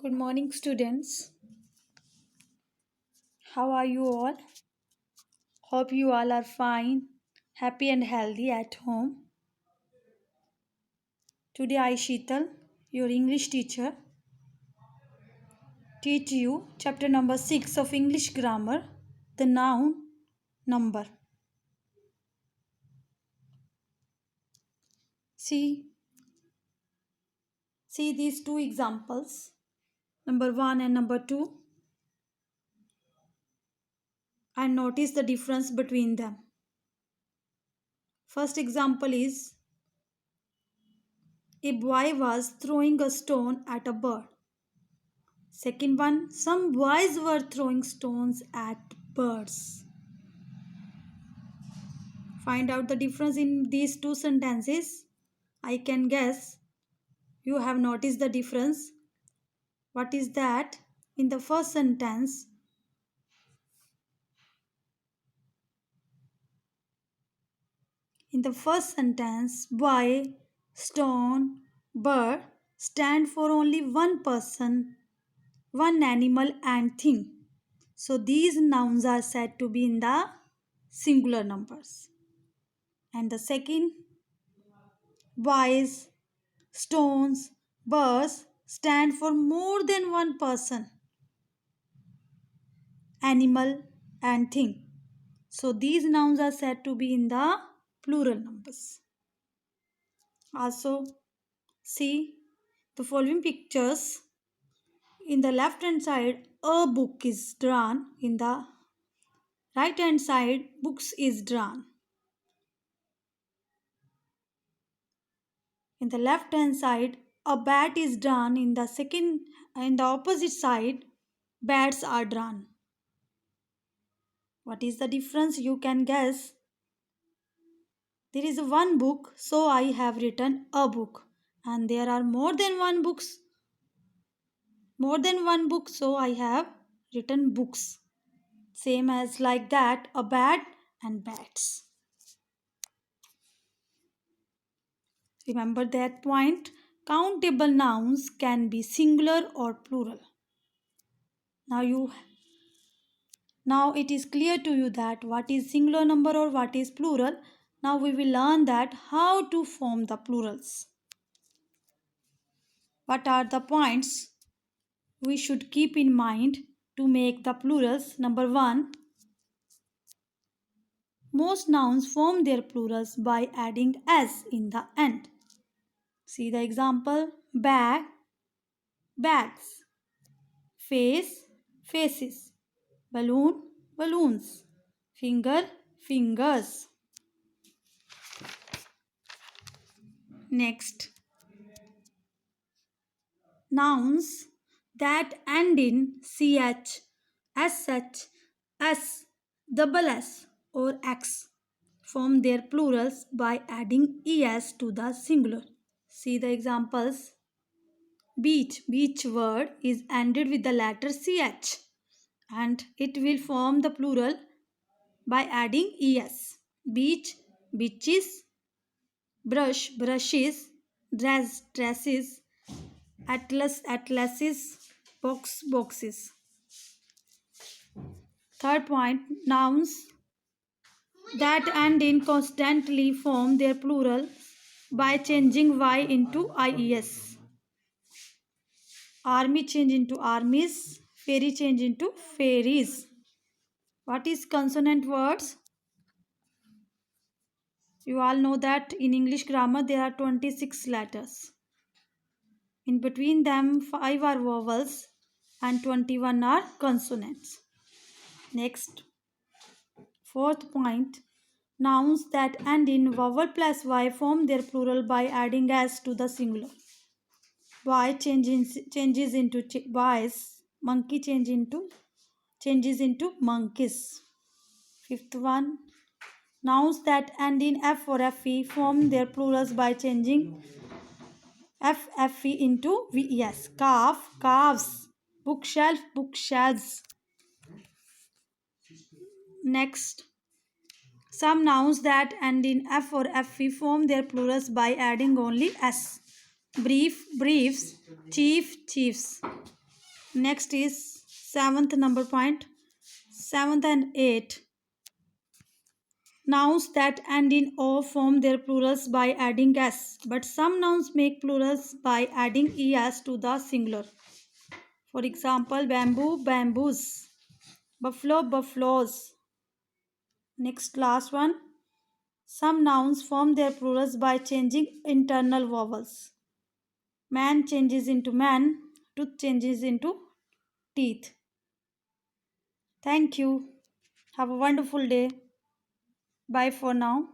Good morning, students. How are you all? Hope you all are fine, happy, and healthy at home. Today, I, Sheetal, your English teacher, teach you chapter number 6 of English grammar, the noun number. See these two examples, number 1 and number 2, and notice the difference between them. First example is a boy was throwing a stone at a bird. Second one, some boys were throwing stones at birds. Find out the difference in these two sentences. I can guess you have noticed the difference. What is that? In the first sentence, boy, stone, bird stand for only one person, one animal and thing. So these nouns are said to be in the singular numbers. And the second, boys, stones, birds stand for more than one person, animal and thing. So these nouns are said to be in the plural numbers. Also, see the following pictures. In the left hand side, a book is drawn. In the right hand side, books is drawn. In the left hand side, a bat is drawn. In the opposite side, bats are drawn. What is the difference? You can guess. There is one book, so I have written a book. And there are more than one book, so I have written books. Same as like that, a bat and bats. Remember that point. Countable nouns can be singular or plural. Now it is clear to you that what is singular number or what is plural. Now we will learn that how to form the plurals. What are the points we should keep in mind to make the plurals? Number 1, most nouns form their plurals by adding s in the end. See the example: bag, bags, face, faces, balloon, balloons, finger, fingers. Next, nouns that end in ch, sh, s, double s or x form their plurals by adding es to the singular. See the examples. Beach word is ended with the letter ch and it will form the plural by adding es. Beach, beaches, brush, brushes, dress, dresses, atlas, atlases, box, boxes. Third point, nouns that end in constantly form their plural by changing y into ies. Army change into armies, fairy change into fairies. What is consonant words? You all know that in English grammar there are 26 letters. In between them 5 are vowels and 21 are consonants. Next, fourth point, nouns that end in vowel plus y form their plural by adding s to the singular. Boy changes into boys, monkey changes into monkeys. Fifth one, nouns that end in f or fe form their plurals by changing fe into ves. Calf, calves, bookshelf, bookshelves. Next, some nouns that end in f or fe form their plurals by adding only s. Brief, briefs, chief, chiefs. Next is seventh number point. Seventh and eight. Nouns that end in O form their plurals by adding S, but some nouns make plurals by adding ES to the singular. For example, bamboo, bamboos, buffalo, buffaloes. Next, last one. Some nouns form their plurals by changing internal vowels. Man changes into man, tooth changes into teeth. Thank you. Have a wonderful day. Bye for now.